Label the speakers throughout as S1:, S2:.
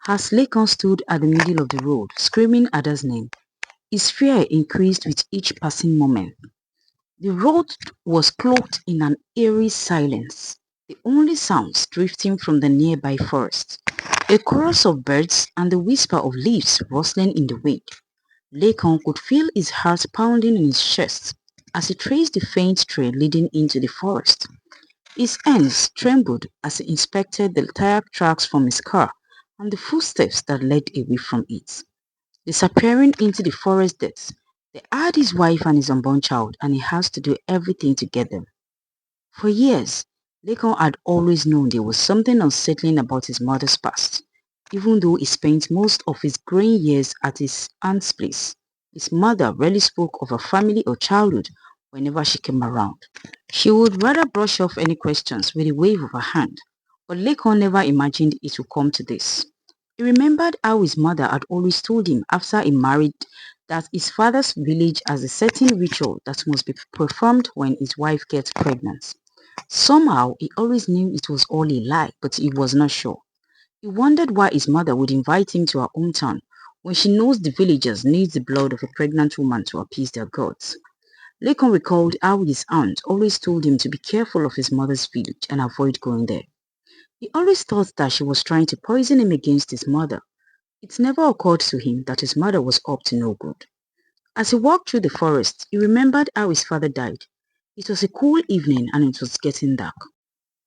S1: As Lekan stood at the middle of the road, screaming Ada's name, his fear increased with each passing moment. The road was cloaked in an eerie silence, the only sounds drifting from the nearby forest. A chorus of birds and the whisper of leaves rustling in the wind. Lekan could feel his heart pounding in his chest as he traced the faint trail leading into the forest. His hands trembled as he inspected the tire tracks from his car and the footsteps that led away from it. Disappearing into the forest depths, they had his wife and his unborn child, and he has to do everything to get them. For years, Lincoln had always known there was something unsettling about his mother's past. Even though he spent most of his growing years at his aunt's place, his mother rarely spoke of her family or childhood whenever she came around. She would rather brush off any questions with a wave of her hand, but Lincoln never imagined it would come to this. He remembered how his mother had always told him after he married that his father's village has a certain ritual that must be performed when his wife gets pregnant. Somehow, he always knew it was all a lie, but he was not sure. He wondered why his mother would invite him to her hometown when she knows the villagers need the blood of a pregnant woman to appease their gods. Lincoln recalled how his aunt always told him to be careful of his mother's village and avoid going there. He always thought that she was trying to poison him against his mother. It never occurred to him that his mother was up to no good. As he walked through the forest, he remembered how his father died. It was a cool evening and it was getting dark.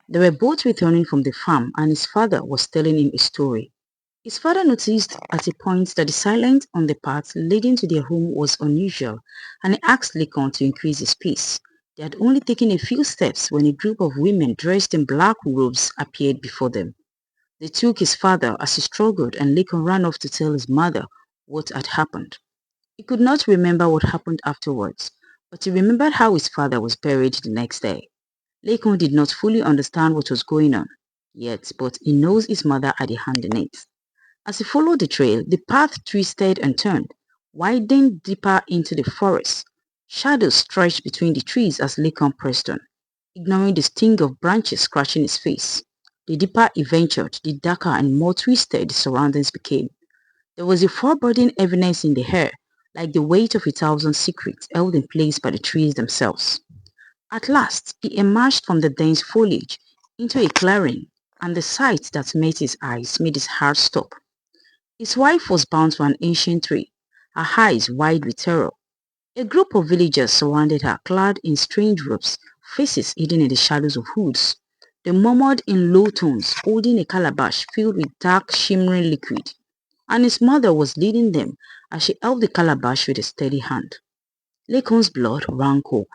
S1: They were both returning from the farm and his father was telling him a story. His father noticed at a point that the silence on the path leading to their home was unusual and he asked Lincoln to increase his pace. They had only taken a few steps when a group of women dressed in black robes appeared before them. They took his father as he struggled and Lincoln ran off to tell his mother what had happened. He could not remember what happened afterwards, but he remembered how his father was buried the next day. Lincoln did not fully understand what was going on yet, but he knows his mother had a hand in it. As he followed the trail, the path twisted and turned, widening deeper into the forest. Shadows stretched between the trees as Lincoln pressed on, ignoring the sting of branches scratching his face. The deeper he ventured, the darker and more twisted the surroundings became. There was a foreboding heaviness in the air, like the weight of 1,000 secrets held in place by the trees themselves. At last, he emerged from the dense foliage into a clearing, and the sight that met his eyes made his heart stop. His wife was bound to an ancient tree, her eyes wide with terror. A group of villagers surrounded her, clad in strange robes, faces hidden in the shadows of hoods. They murmured in low tones, holding a calabash filled with dark, shimmering liquid, and his mother was leading them as she held the calabash with a steady hand. Lacon's blood ran cold.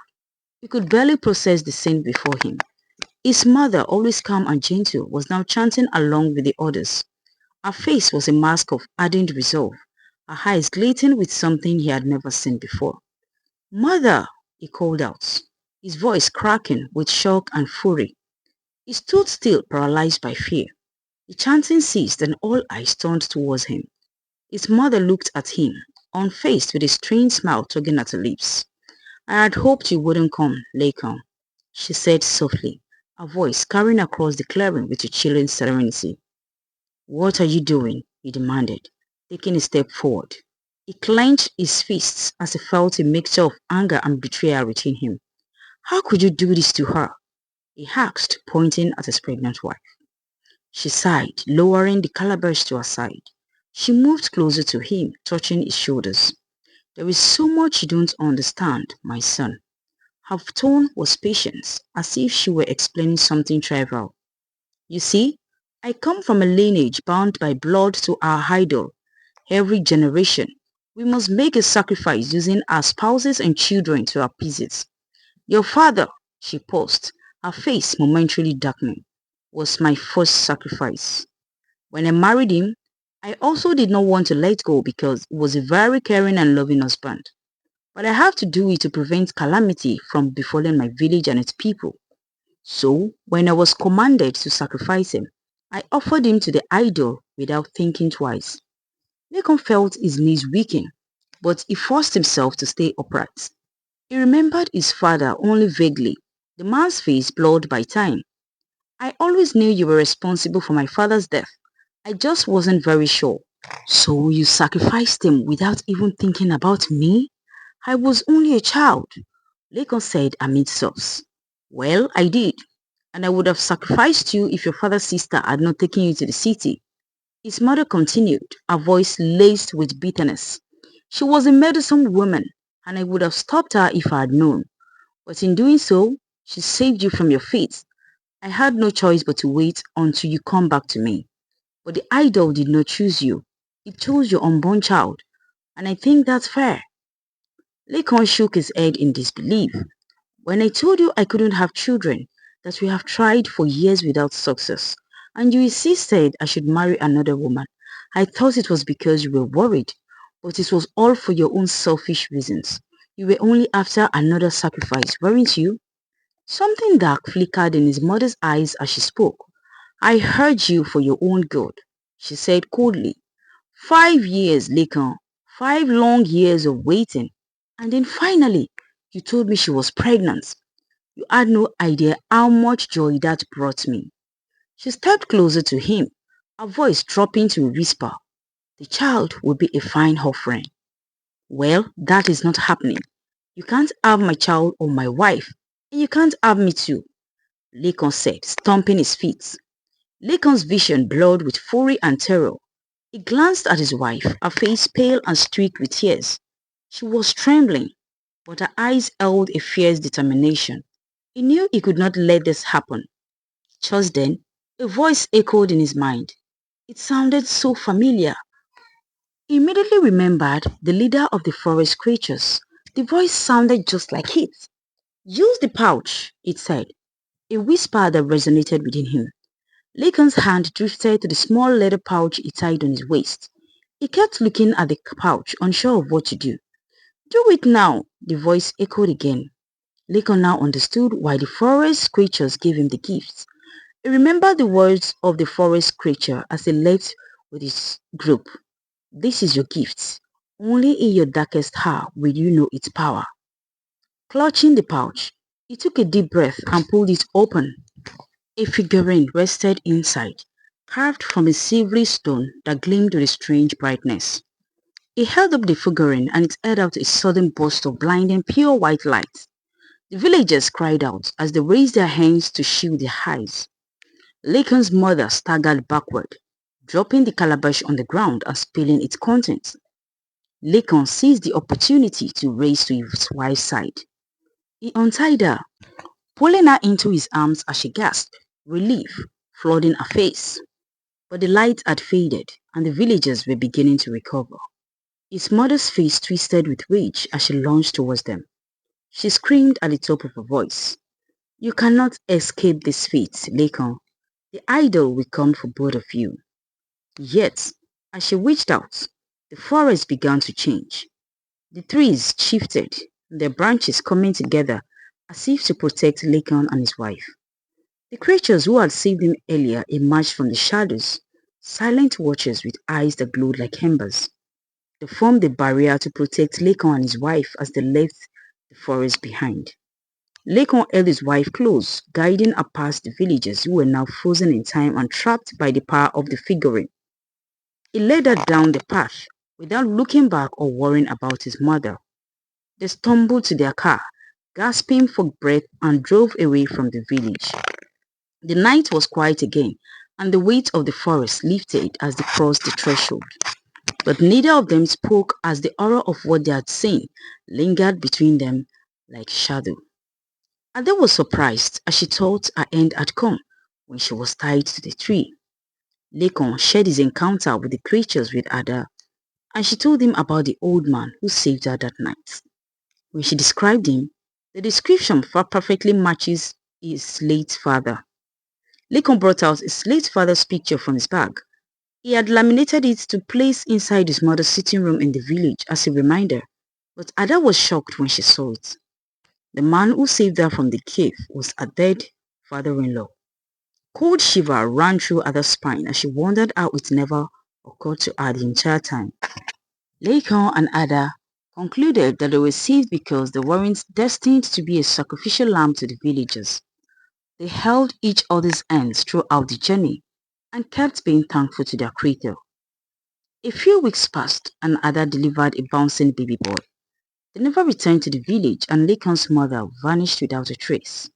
S1: He could barely process the scene before him. His mother, always calm and gentle, was now chanting along with the others. Her face was a mask of ardent resolve, her eyes glittering with something he had never seen before. "Mother!" he called out, his voice cracking with shock and fury. He stood still, paralyzed by fear. The chanting ceased and all eyes turned towards him. His mother looked at him, unfazed with a strange smile tugging at her lips. "I had hoped you wouldn't come, Lacan," she said softly, her voice carrying across the clearing with a chilling serenity. "What are you doing?" he demanded, taking a step forward. He clenched his fists as he felt a mixture of anger and betrayal within him. "How could you do this to her?" he asked, pointing at his pregnant wife. She sighed, lowering the calabash to her side. She moved closer to him, touching his shoulders. "There is so much you don't understand, my son." Her tone was patient, as if she were explaining something trivial. "You see, I come from a lineage bound by blood to our idol. Every generation, we must make a sacrifice using our spouses and children to appease it. Your father," she paused, her face momentarily darkening, "was my first sacrifice. When I married him, I also did not want to let go because he was a very caring and loving husband. But I have to do it to prevent calamity from befalling my village and its people. So, when I was commanded to sacrifice him, I offered him to the idol without thinking twice." Lincoln felt his knees weaken, but he forced himself to stay upright. He remembered his father only vaguely, the man's face blurred by time. "I always knew you were responsible for my father's death. I just wasn't very sure. So you sacrificed him without even thinking about me? I was only a child, Lekan said amid sobs. Well, I did, and I would have sacrificed you if your father's sister had not taken you to the city. His mother continued, her voice laced with bitterness. She was a meddlesome woman, and I would have stopped her if I had known. But in doing so, she saved you from your fate. I had no choice but to wait until you come back to me. But the idol did not choose you. It chose your unborn child, and I think that's fair. Lekon shook his head in disbelief. When I told you I couldn't have children, that we have tried for years without success, and you insisted I should marry another woman, I thought it was because you were worried, but it was all for your own selfish reasons. You were only after another sacrifice, weren't you? Something dark flickered in his mother's eyes as she spoke. I heard you for your own good, she said coldly. 5 years, Lekan. 5 long years of waiting. And then finally, you told me she was pregnant. You had no idea how much joy that brought me. She stepped closer to him, her voice dropping to a whisper. The child will be a fine offering. Well, that is not happening. You can't have my child or my wife, and you can't have me too, Lekan said, stomping his feet. Lekan's vision blurred with fury and terror. He glanced at his wife, her face pale and streaked with tears. She was trembling, but her eyes held a fierce determination. He knew he could not let this happen. Just then, a voice echoed in his mind. It sounded so familiar. He immediately remembered the leader of the forest creatures. The voice sounded just like it. Use the pouch, it said, a whisper that resonated within him. Laken's hand drifted to the small leather pouch he tied on his waist. He kept looking at the pouch, unsure of what to do. Do it now, the voice echoed again. Laken now understood why the forest creatures gave him the gifts. He remembered the words of the forest creature as he left with his group. This is your gift. Only in your darkest hour will you know its power. Clutching the pouch, he took a deep breath and pulled it open. A figurine rested inside, carved from a silvery stone that gleamed with a strange brightness. He held up the figurine and it aired out a sudden burst of blinding pure white light. The villagers cried out as they raised their hands to shield their eyes. Laken's mother staggered backward, dropping the calabash on the ground and spilling its contents. Laken seized the opportunity to race to his wife's side. He untied her, pulling her into his arms as she gasped, relief flooding her face. But the light had faded and the villagers were beginning to recover. His mother's face twisted with rage as she lunged towards them. She screamed at the top of her voice. You cannot escape this fate, Laken. The idol will come for both of you. Yet, as she reached out, the forest began to change. The trees shifted, their branches coming together as if to protect Laken and his wife. The creatures who had saved him earlier emerged from the shadows, silent watchers with eyes that glowed like embers. They formed a barrier to protect Laken and his wife as they left the forest behind. Laken held his wife close, guiding her past the villagers who were now frozen in time and trapped by the power of the figurine. He led her down the path without looking back or worrying about his mother. They stumbled to their car, gasping for breath, and drove away from the village. The night was quiet again, and the weight of the forest lifted as they crossed the threshold. But neither of them spoke as the horror of what they had seen lingered between them like shadow. Ada was surprised as she thought her end had come when she was tied to the tree. Lekon shared his encounter with the creatures with Ada, and she told him about the old man who saved her that night. When she described him, the description perfectly matches his late father. Lekon brought out his late father's picture from his bag. He had laminated it to place inside his mother's sitting room in the village as a reminder, but Ada was shocked when she saw it. The man who saved her from the cave was her dead father-in-law. Cold shiver ran through Ada's spine as she wondered how it never occurred to her the entire time. Lekan and Ada concluded that they were saved because they weren't destined to be a sacrificial lamb to the villagers. They held each other's hands throughout the journey, and kept being thankful to their creator. A few weeks passed and Ada delivered a bouncing baby boy. They never returned to the village and Lekan's mother vanished without a trace.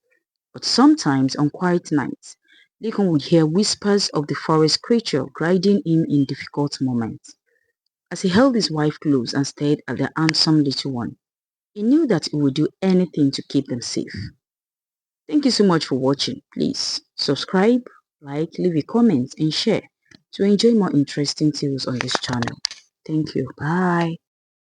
S1: But sometimes on quiet nights, Lekan would hear whispers of the forest creature guiding him in difficult moments. As he held his wife close and stared at the handsome little one, he knew that he would do anything to keep them safe. Thank you so much for watching. Please subscribe, like, leave a comment and share to enjoy more interesting tales on this channel. Thank you. Bye.